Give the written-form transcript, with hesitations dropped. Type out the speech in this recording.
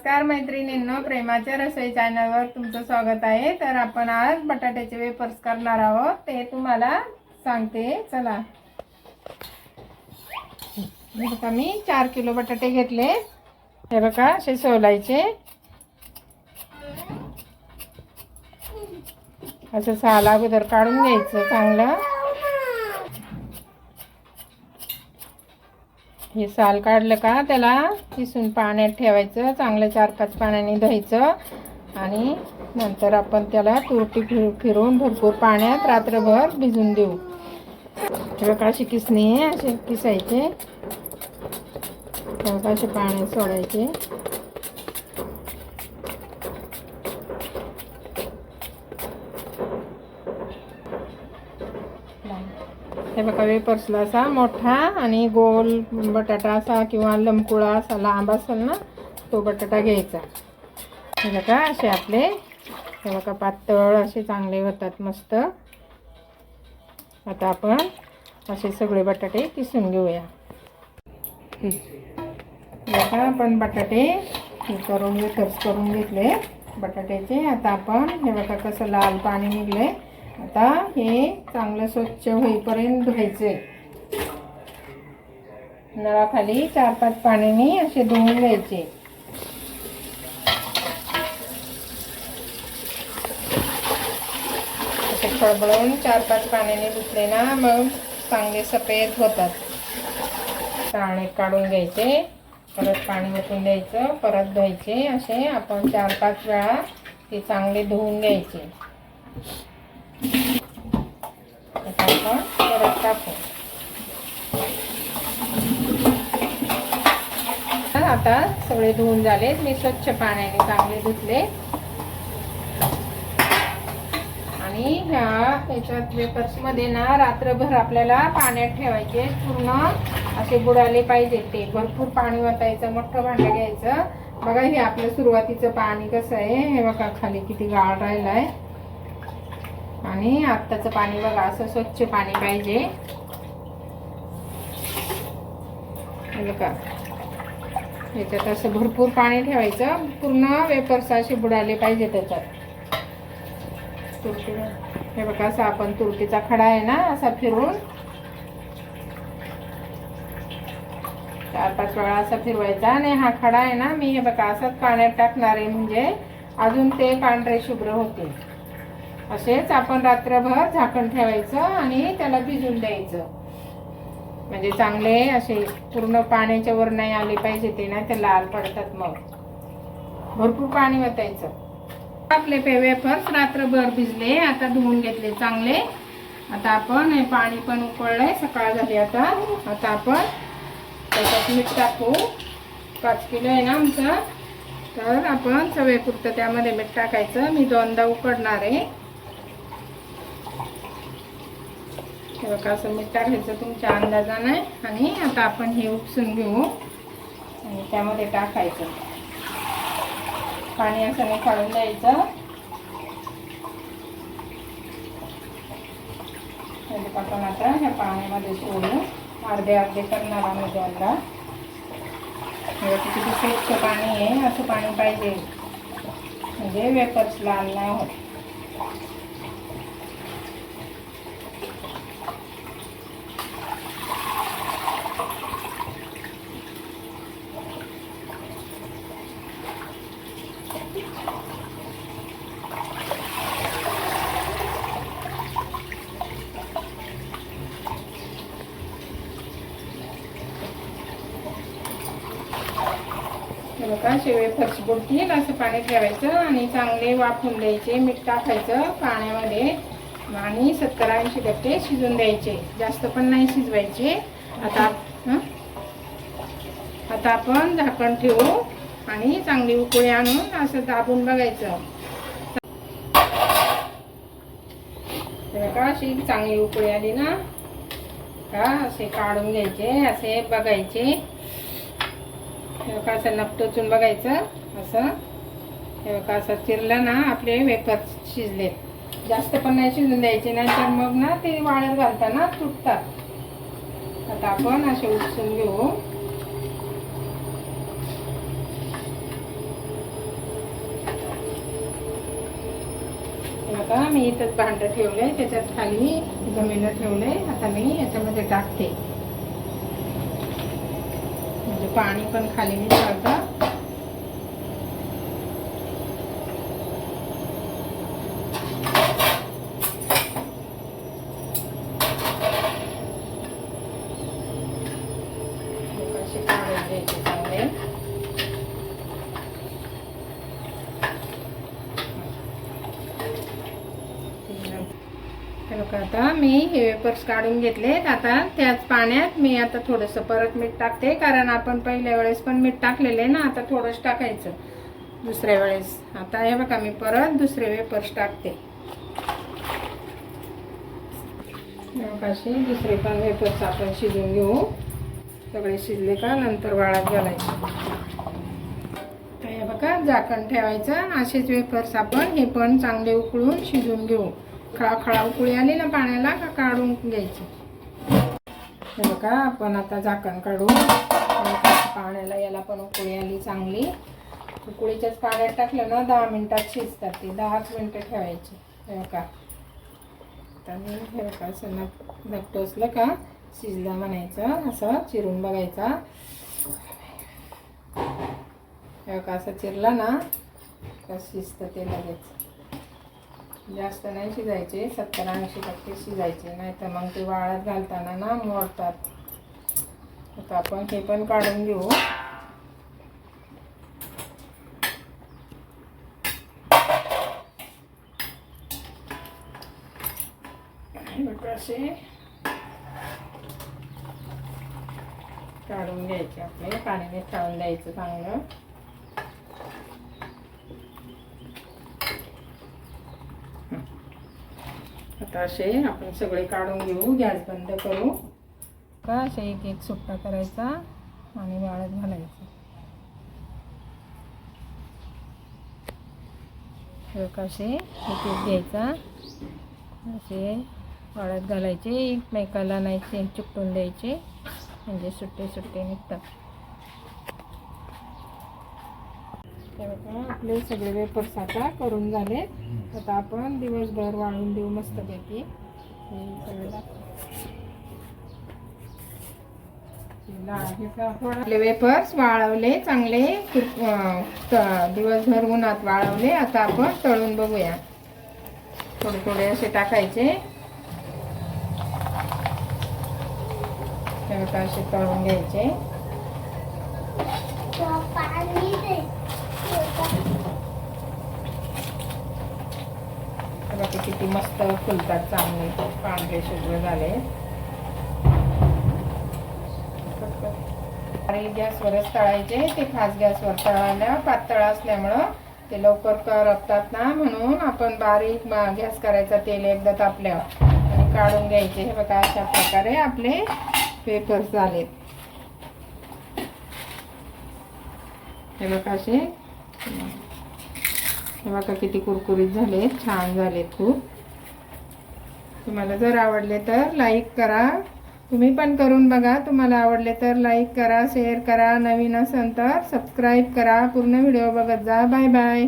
नमस्कार मैत्रिणींनो, प्रेमाच्या रसोई चॅनलवर तुमचं स्वागत आहे। तर आपण आज बटाट्याचे वेफर्स करणार आहोत, ते तुम्हाला सांगते। चला, हे बघा मी 4 किलो बटाटे घेतले। हे बघा असे सोलायचे, असं साल अगोदर काढून घ्यायचं चांगलं। हे साल काढलं का त्याला किसून पाण्यात ठेवायचं, चांगलं 4-5 पाण्याने धुवायचं आणि नंतर आपण त्याला तुरटी फिरवून भरपूर पाण्यात रात्रभर भिजून देऊ। हे बघा अशी किसणी आहे, असे किसायचे, असे पाण्यात सोडायचे। हे बघा वेफर्सला असा मोठा आणि गोल बटाटा असा किंवा लंबकुळा असा लांब असेल ना, तो बटाटा घ्यायचा। हे बघा असे आपले, हे बघा पातळ असे चांगले होतात मस्त। आता आपण असे सगळे बटाटे किसून घेऊया। बघा आपण बटाटे करून वेफर्स करून घेतले बटाट्याचे। आता आपण हे बघा कसं लाल पाणी निघले। आता हे चांगलं स्वच्छ होईपर्यंत धुवायचे, नळाखाली 4-5 पाण्याने असे धुवून घ्यायचे। असे खळबळून 4-5 पाण्याने धुतले ना, मग चांगले सफेद होतात। चाळणीत काढून घ्यायचे, परत पाणी ओतून द्यायचं, परत धुवायचे। असे आपण 4-5 वेळा ते चांगले धुवून घ्यायचे। आता परत टाकू। आता सगळे धुवून झाले, मी स्वच्छ पाण्याने चांगले धुतले आणि ह्याच्यात वेफर्स मध्ये ना रात्रभर आपल्याला पाण्यात ठेवायचे, पूर्ण असे बुडाले पाहिजे। ते भरपूर पाणी ओतायचं, मोठं भांडं घ्यायचं। बघा हे आपलं सुरुवातीचं पाणी कसं आहे, हे बघा खाली किती गाळ राहिलाय आणि आत्ताचं पाणी बघा असं स्वच्छ पाणी पाहिजे। बघा याच्यात असं भरपूर पाणी ठेवायचं, पूर्ण वेफर्स असे बुडाले पाहिजे त्याच्यात। तुरटी, हे बघा असं आपण तुरटीचा खडा आहे ना, असा फिरवून 4-5 वेळा असा फिरवायचा आणि हा खडा आहे ना, मी हे बघा असंच पाण्यात टाकणार आहे, म्हणजे अजून ते पांढरे शुभ्र होते। असेच आपण रात्रभर झाकण ठेवायचं आणि त्याला भिजून द्यायचं, म्हणजे चांगले असे पूर्ण पाण्याच्या वर नाही आले पाहिजे ते, ना ते लाल पडतात। मग भरपूर पाणी ओतायचं। आपले वेफर्स रात्रभर भिजले, आता धुवून घेतले चांगले। आता आपण हे पाणी पण उकळलंय, सकाळ झाली आता आपण त्याच्यात मीठ टाकू। 5 किलो आहे ना आमचं, तर आपण चवीपुरतं त्यामध्ये मीठ टाकायचं। मी 2दा उकडणार आहे। हे बघा असं मीठ टाकायचं तुमच्या अंदाजाने आणि आता आपण हे उपसून घेऊ आणि त्यामध्ये टाकायचं, पाणी असं काढून द्यायचं। आपण आता ह्या पाण्यामध्ये सोडू, अर्धे करणार आम्ही 2दा। किती स्वच्छ पाणी आहे, असं पाणी पाहिजे, म्हणजे वेफर्स लाल नाही होत। बघा वेफर्स बुडतील असं पाणी ठेवायचं आणि चांगले वाफवून द्यायचे। मीठ टाकायचं पाण्यामध्ये आणि 70-80% शिजून द्यायचे, जास्त पण नाही शिजवायचे। आता आपण झाकण ठेवू आणि चांगली उकळी आणून असं दाबून बघायचं। बघा अशी चांगली उकळी आली ना का, असे काढून घ्यायचे, असे बघायचे। असं नपटोचून बघायचं असं। हे बघा असं चिरलं ना, आपले वेफर्स शिजले। जास्त पण नाही शिजून द्यायचे, नाहीतर मग ना ते वाळत घालताना तुटतात। आता आपण असे उपसून घेऊ। बघा मी इथंच भांडं ठेवलंय, त्याच्यात खाली घमेलं ठेवलंय. आता मी याच्यामध्ये टाकते, म्हणजे पाणी पण खाली निघतं. असे काढून घ्यायचे चांगले. आता मी हे वेपर्स काढून घेतलेत. आता त्याच पाण्यात मी आता थोडंसं परत मीठ टाकते, कारण आपण पहिल्या वेळेस पण मीठ टाकलेले ना, आता थोडंच टाकायचं दुसऱ्या वेळेस. आता हे बघा मी परत दुसरे वेपर्स टाकते. असे दुसरे पण वेपर्स आपण शिजवून घेऊ. सगळे शिजले का नंतर वाळत घालायचे. हे बघा झाकण ठेवायचं. असेच वेपर्स आपण हे पण चांगले उकळून शिजवून घेऊ. खळा उकळी आली ना पाण्याला का काढून घ्यायची. हे बघा आपण आता झाकण काढू. पाण्याला याला पण उकळी आली चांगली. उकळीच्याच पाण्यात टाकलं ना 10 मिनिटात शिजतात ते. 10 मिनिटं ठेवायची. हे बघा आता मी हे बघा असं नक टोचलं का शिजलं म्हणायचं. असं चिरून बघायचा. हे बघा असं चिरला ना का शिजतं ते लगेच. जास्त नाही शिजायचे, 70-80% शिजायचे, नाही तर मग ते वाळत घालताना ना मोडतात. आता आपण हे पण काढून घेऊ. असे काढून घ्यायचे आपले, पाण्याने चाळून द्यायचं चांगलं. आता असे आपण सगळे काढून घेऊ. गॅस बंद करू का असे एक एक सुट्टा करायचा आणि वाळत घालायचं. असे एक एक घ्यायचा, असे वाळत घालायचे. एकमेकाला नाही चिकटून द्यायचे, म्हणजे सुट्टे सुट्टे निघतात. आपले सगळे वेपर्स आता करून झाले. आता आपण दिवसभर वाळून देऊ मस्तपैकी. आपले वेपर्स वाळवले चांगले, दिवसभर उन्हात वाळवले. आता आपण तळून बघूया. थोडे थोडे असे टाकायचे, असे तळून घ्यायचे. बघा किती मस्त फुलतात चांगले, पांढरे शुभ्र झाले. गॅसवरच तळायचे ते. खास गॅसवर तळायला पातळ असल्यामुळं ते लवकर करपतात ना, म्हणून आपण बारीक गॅस करायचा. तेल एकदा तापल्यावर आणि काढून घ्यायचे. हे बघा अशा प्रकारे आपले वेपर्स झालेत. हे बघा असे, हे बघा किती कुरकुरीत झालेत, छान झालेत खूप. तुम्हाला जर आवडले तर लाईक करा. तुम्ही पण करून बघा. तुम्हाला आवडले तर लाईक करा, शेअर करा. नवीन असेल तर सबस्क्राईब करा. पूर्ण व्हिडिओ बघत जा. Bye bye.